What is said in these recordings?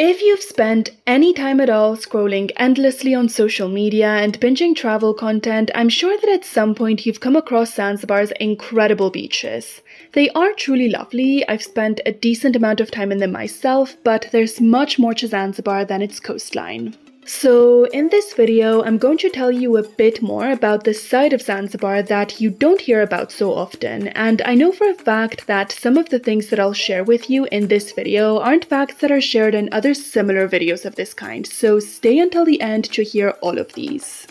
If you've spent any time at all scrolling endlessly on social media and binging travel content, I'm sure that at some point you've come across Zanzibar's incredible beaches. They are truly lovely. I've spent a decent amount of time in them myself, but there's much more to Zanzibar than its coastline. So in this video, I'm going to tell you a bit more about this side of Zanzibar that you don't hear about so often, and I know for a fact that some of the things that I'll share with you in this video aren't facts that are shared in other similar videos of this kind, so stay until the end to hear all of these.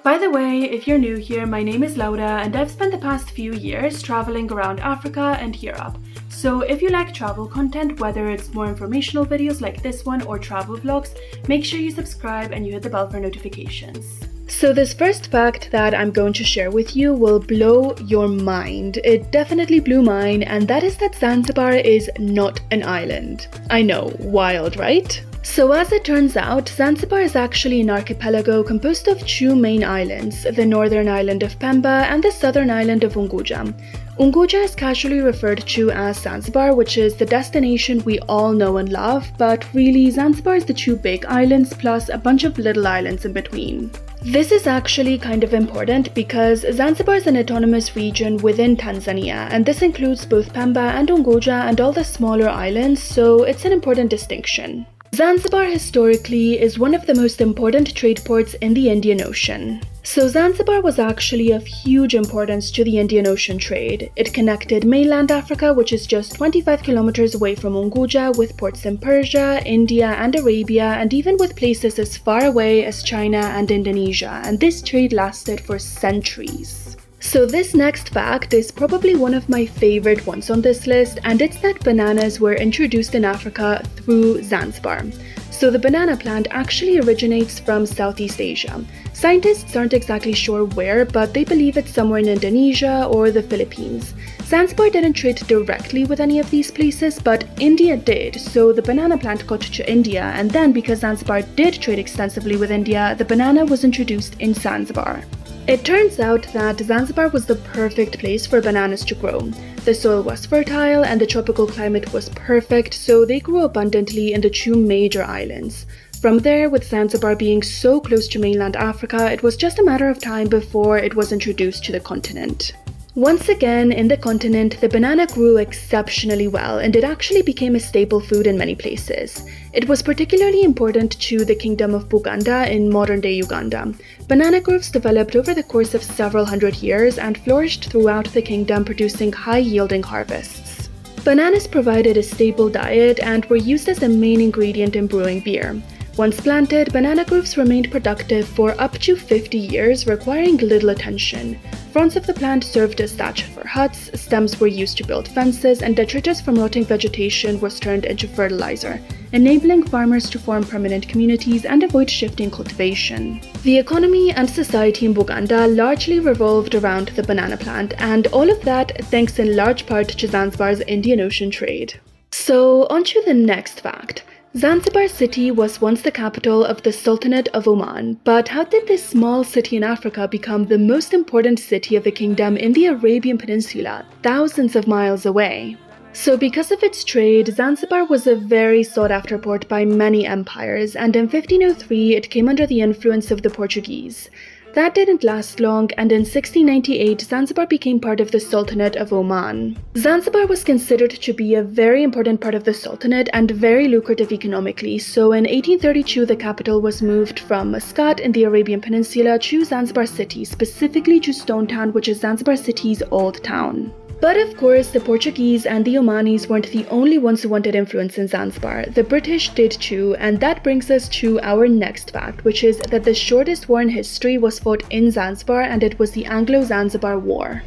By the way, if you're new here, my name is Laura and I've spent the past few years traveling around Africa and Europe. So if you like travel content, whether it's more informational videos like this one or travel vlogs, make sure you subscribe and you hit the bell for notifications. So this first fact that I'm going to share with you will blow your mind. It definitely blew mine, and that is that Zanzibar is not an island. I know, wild, right? So as it turns out, Zanzibar is actually an archipelago composed of two main islands, the northern island of Pemba and the southern island of Unguja. Unguja is casually referred to as Zanzibar, which is the destination we all know and love, but really Zanzibar is the two big islands plus a bunch of little islands in between. This is actually kind of important because Zanzibar is an autonomous region within Tanzania, and this includes both Pemba and Unguja and all the smaller islands, so it's an important distinction. Zanzibar historically is one of the most important trade ports in the Indian Ocean. So Zanzibar was actually of huge importance to the Indian Ocean trade. It connected mainland Africa, which is just 25 kilometers away from Unguja, with ports in Persia, India and Arabia, and even with places as far away as China and Indonesia, and this trade lasted for centuries. So this next fact is probably one of my favorite ones on this list, and it's that bananas were introduced in Africa through Zanzibar. So the banana plant actually originates from Southeast Asia. Scientists aren't exactly sure where, but they believe it's somewhere in Indonesia or the Philippines. Zanzibar didn't trade directly with any of these places, but India did, so the banana plant got to India, and then because Zanzibar did trade extensively with India, the banana was introduced in Zanzibar. It turns out that Zanzibar was the perfect place for bananas to grow. The soil was fertile and the tropical climate was perfect, so they grew abundantly in the two major islands. From there, with Zanzibar being so close to mainland Africa, it was just a matter of time before it was introduced to the continent. Once again, in the continent, the banana grew exceptionally well, and it actually became a staple food in many places. It was particularly important to the kingdom of Buganda in modern-day Uganda. Banana groves developed over the course of several hundred years and flourished throughout the kingdom, producing high-yielding harvests. Bananas provided a stable diet and were used as a main ingredient in brewing beer. Once planted, banana groves remained productive for up to 50 years, requiring little attention. Fronds of the plant served as thatch for huts, stems were used to build fences, and detritus from rotting vegetation was turned into fertilizer, enabling farmers to form permanent communities and avoid shifting cultivation. The economy and society in Buganda largely revolved around the banana plant, and all of that thanks in large part to Zanzibar's Indian Ocean trade. So, on to the next fact. Zanzibar city was once the capital of the Sultanate of Oman, but how did this small city in Africa become the most important city of the kingdom in the Arabian Peninsula, thousands of miles away? So because of its trade, Zanzibar was a very sought-after port by many empires, and in 1503 it came under the influence of the Portuguese. That didn't last long, and in 1698 Zanzibar became part of the Sultanate of Oman. Zanzibar was considered to be a very important part of the Sultanate and very lucrative economically, so in 1832 the capital was moved from Muscat in the Arabian Peninsula to Zanzibar city, specifically to Stone Town, which is Zanzibar city's old town. But of course, the Portuguese and the Omanis weren't the only ones who wanted influence in Zanzibar. The British did too, and that brings us to our next fact, which is that the shortest war in history was fought in Zanzibar, and it was the Anglo-Zanzibar War.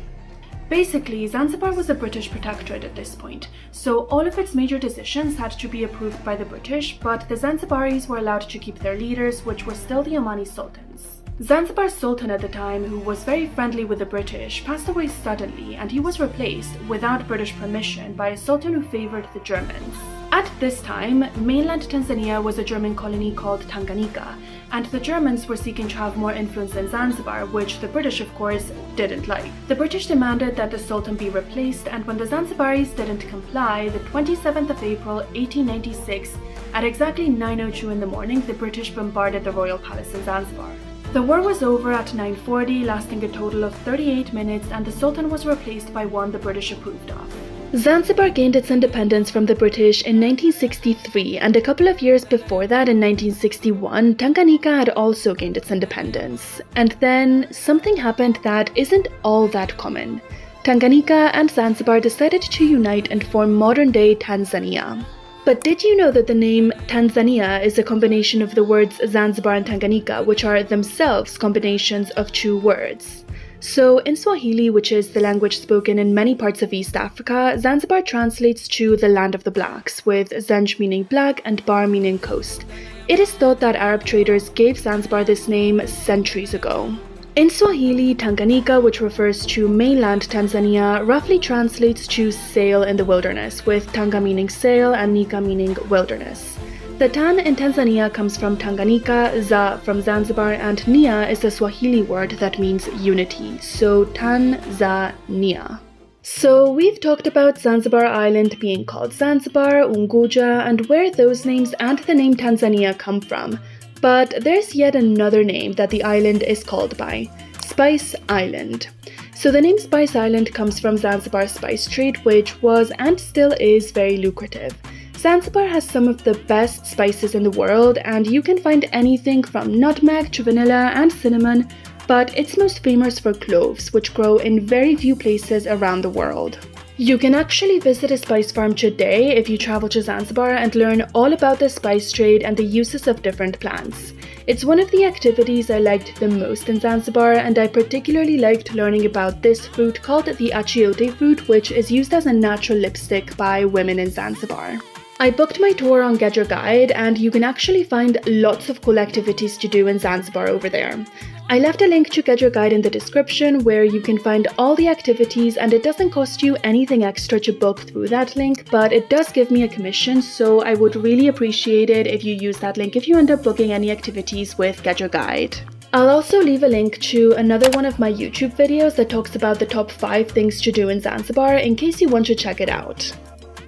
Basically, Zanzibar was a British protectorate at this point, so all of its major decisions had to be approved by the British, but the Zanzibaris were allowed to keep their leaders, which were still the Omani sultans. Zanzibar's sultan at the time, who was very friendly with the British, passed away suddenly, and he was replaced, without British permission, by a sultan who favored the Germans. At this time, mainland Tanzania was a German colony called Tanganyika, and the Germans were seeking to have more influence in Zanzibar, which the British, of course, didn't like. The British demanded that the Sultan be replaced, and when the Zanzibaris didn't comply, the 27th of April, 1896, At exactly 9:02 in the morning, the British bombarded the royal palace in Zanzibar. The war was over at 9:40, lasting a total of 38 minutes, and the Sultan was replaced by one the British approved of. Zanzibar gained its independence from the British in 1963, and a couple of years before that, in 1961, Tanganyika had also gained its independence. And then something happened that isn't all that common. Tanganyika and Zanzibar decided to unite and form modern-day Tanzania. But did you know that the name Tanzania is a combination of the words Zanzibar and Tanganyika, which are themselves combinations of two words? So in Swahili, which is the language spoken in many parts of East Africa, Zanzibar translates to the land of the blacks, with Zanj meaning black and Bar meaning coast. It is thought that Arab traders gave Zanzibar this name centuries ago. In Swahili, Tanganyika, which refers to mainland Tanzania, roughly translates to sail in the wilderness, with Tanga meaning sail and Nika meaning wilderness. The Tan in Tanzania comes from Tanganyika, Za from Zanzibar, and Nia is the Swahili word that means unity, so Tanzania. So we've talked about Zanzibar Island being called Zanzibar, Unguja, and where those names and the name Tanzania come from. But there's yet another name that the island is called by, Spice Island. So the name Spice Island comes from Zanzibar's spice trade, which was and still is very lucrative. Zanzibar has some of the best spices in the world, and you can find anything from nutmeg to vanilla and cinnamon, but it's most famous for cloves, which grow in very few places around the world. You can actually visit a spice farm today if you travel to Zanzibar and learn all about the spice trade and the uses of different plants. It's one of the activities I liked the most in Zanzibar, and I particularly liked learning about this fruit called the achiote fruit, which is used as a natural lipstick by women in Zanzibar. I booked my tour on Get Your Guide, and you can actually find lots of cool activities to do in Zanzibar over there. I left a link to Get Your Guide in the description where you can find all the activities, and it doesn't cost you anything extra to book through that link, but it does give me a commission, so I would really appreciate it if you use that link if you end up booking any activities with Get Your Guide. I'll also leave a link to another one of my YouTube videos that talks about the top 5 things to do in Zanzibar in case you want to check it out.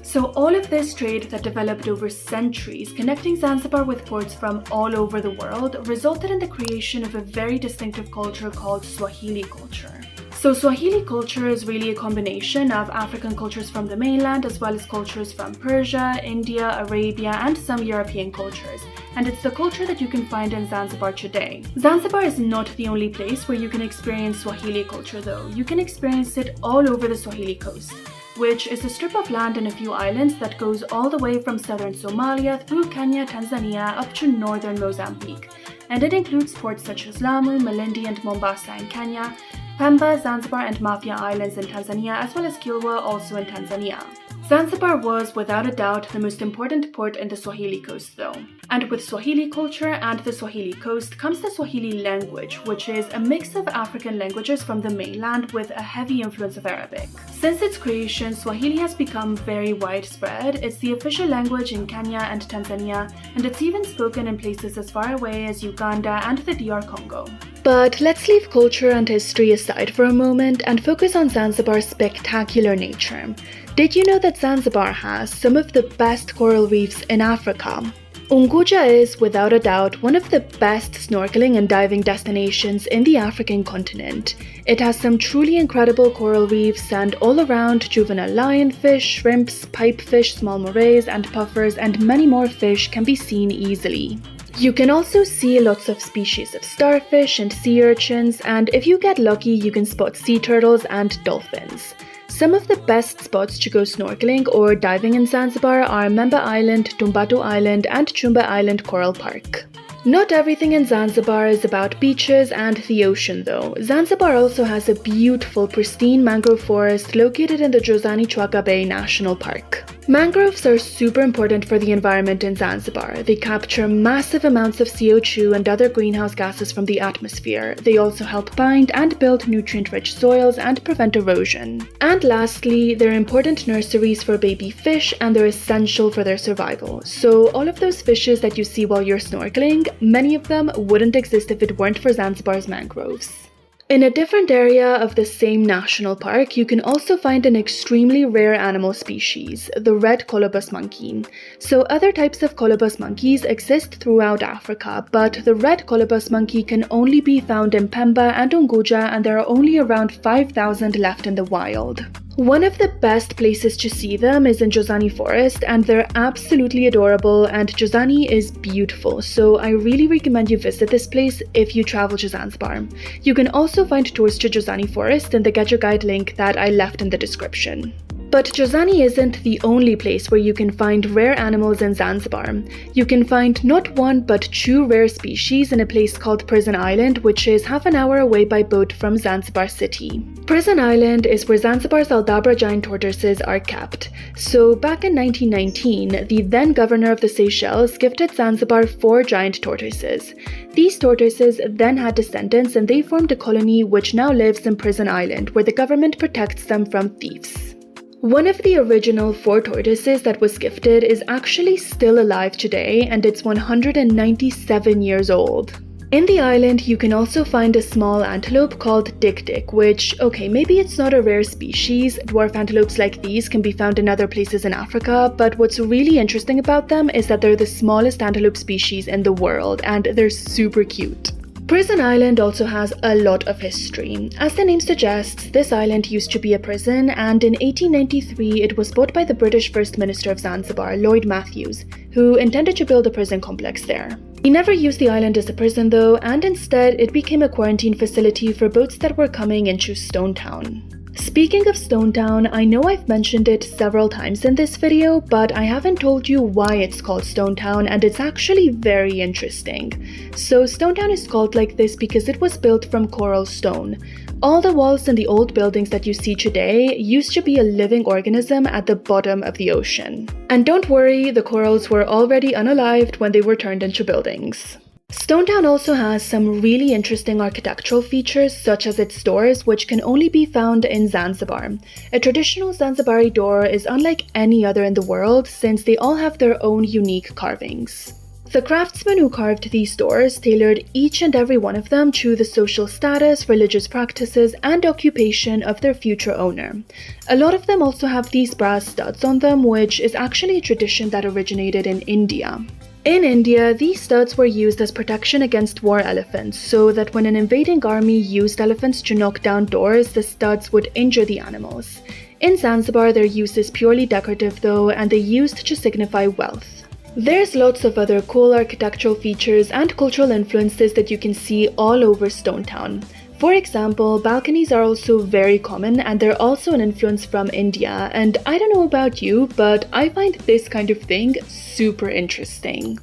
So all of this trade that developed over centuries, connecting Zanzibar with ports from all over the world, resulted in the creation of a very distinctive culture called Swahili culture. So Swahili culture is really a combination of African cultures from the mainland as well as cultures from Persia, India, Arabia, and some European cultures. And it's the culture that you can find in Zanzibar today. Zanzibar is not the only place where you can experience Swahili culture though. You can experience it all over the Swahili coast, which is a strip of land and a few islands that goes all the way from southern Somalia through Kenya, Tanzania, up to northern Mozambique. And it includes ports such as Lamu, Malindi, and Mombasa in Kenya, Pemba, Zanzibar, and Mafia Islands in Tanzania, as well as Kilwa, also in Tanzania. Zanzibar was, without a doubt, the most important port in the Swahili coast though. And with Swahili culture and the Swahili coast comes the Swahili language, which is a mix of African languages from the mainland with a heavy influence of Arabic. Since its creation, Swahili has become very widespread. It's the official language in Kenya and Tanzania, and it's even spoken in places as far away as Uganda and the DR Congo. But let's leave culture and history aside for a moment and focus on Zanzibar's spectacular nature. Did you know that Zanzibar has some of the best coral reefs in Africa? Unguja is, without a doubt, one of the best snorkeling and diving destinations in the African continent. It has some truly incredible coral reefs, and all around juvenile lionfish, shrimps, pipefish, small morays, and puffers, and many more fish can be seen easily. You can also see lots of species of starfish and sea urchins, and if you get lucky, you can spot sea turtles and dolphins. Some of the best spots to go snorkeling or diving in Zanzibar are Memba Island, Tumbatu Island, and Chumba Island Coral Park. Not everything in Zanzibar is about beaches and the ocean though. Zanzibar also has a beautiful, pristine mangrove forest located in the Jozani Chwaka Bay National Park. Mangroves are super important for the environment in Zanzibar. They capture massive amounts of CO2 and other greenhouse gases from the atmosphere. They also help bind and build nutrient-rich soils and prevent erosion. And lastly, they're important nurseries for baby fish, and they're essential for their survival. So all of those fishes that you see while you're snorkeling, many of them wouldn't exist if it weren't for Zanzibar's mangroves. In a different area of the same national park, you can also find an extremely rare animal species, the red colobus monkey. So other types of colobus monkeys exist throughout Africa, but the red colobus monkey can only be found in Pemba and Unguja, and there are only around 5,000 left in the wild. One of the best places to see them is in Jozani Forest, and they're absolutely adorable, and Jozani is beautiful, so I really recommend you visit this place if you travel to Zanzibar. You can also find tours to Jozani Forest in the Get Your Guide link that I left in the description. But Jozani isn't the only place where you can find rare animals in Zanzibar. You can find not one but two rare species in a place called Prison Island, which is half an hour away by boat from Zanzibar city. Prison Island is where Zanzibar's Aldabra giant tortoises are kept. So back in 1919, the then governor of the Seychelles gifted Zanzibar 4 giant tortoises. These tortoises then had descendants and they formed a colony which now lives in Prison Island, where the government protects them from thieves. One of the original 4 tortoises that was gifted is actually still alive today, and it's 197 years old. In the island, you can also find a small antelope called dik-dik, which, okay, maybe it's not a rare species. Dwarf antelopes like these can be found in other places in Africa, but what's really interesting about them is that they're the smallest antelope species in the world, and they're super cute. Prison Island also has a lot of history. As the name suggests, this island used to be a prison, and in 1893 it was bought by the British First Minister of Zanzibar, Lloyd Matthews, who intended to build a prison complex there. He never used the island as a prison though, and instead it became a quarantine facility for boats that were coming into Stone Town. Speaking of Stone Town, I know I've mentioned it several times in this video, but I haven't told you why it's called Stone Town, and it's actually very interesting. So Stone Town is called like this because it was built from coral stone. All the walls in the old buildings that you see today used to be a living organism at the bottom of the ocean. And don't worry, the corals were already unalived when they were turned into buildings. Stone Town also has some really interesting architectural features, such as its doors, which can only be found in Zanzibar. A traditional Zanzibari door is unlike any other in the world, since they all have their own unique carvings. The craftsmen who carved these doors tailored each and every one of them to the social status, religious practices, and occupation of their future owner. A lot of them also have these brass studs on them, which is actually a tradition that originated in India. In India, these studs were used as protection against war elephants, so that when an invading army used elephants to knock down doors, the studs would injure the animals. In Zanzibar, their use is purely decorative though, and they used to signify wealth. There's lots of other cool architectural features and cultural influences that you can see all over Stone Town. For example, balconies are also very common, and they're also an influence from India, and I don't know about you, but I find this kind of thing super interesting.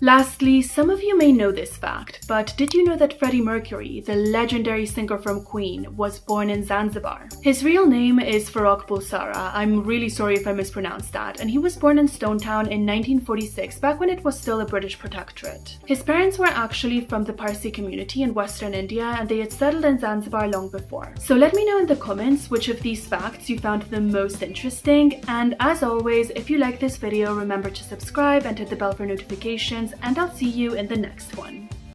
Lastly, some of you may know this fact, but did you know that Freddy Mercury, the legendary singer from Queen, was born in Zanzibar? His real name is Farrokh Bulsara. I'm really sorry if I mispronounced that, and he was born in Stone Town in 1946, back when it was still a British protectorate. His parents were actually from the Parsi community in Western India, and they had settled in Zanzibar long before. So let me know in the comments which of these facts you found the most interesting, and as always, if you like this video, remember to subscribe and hit the bell for notifications, and I'll see you in the next one.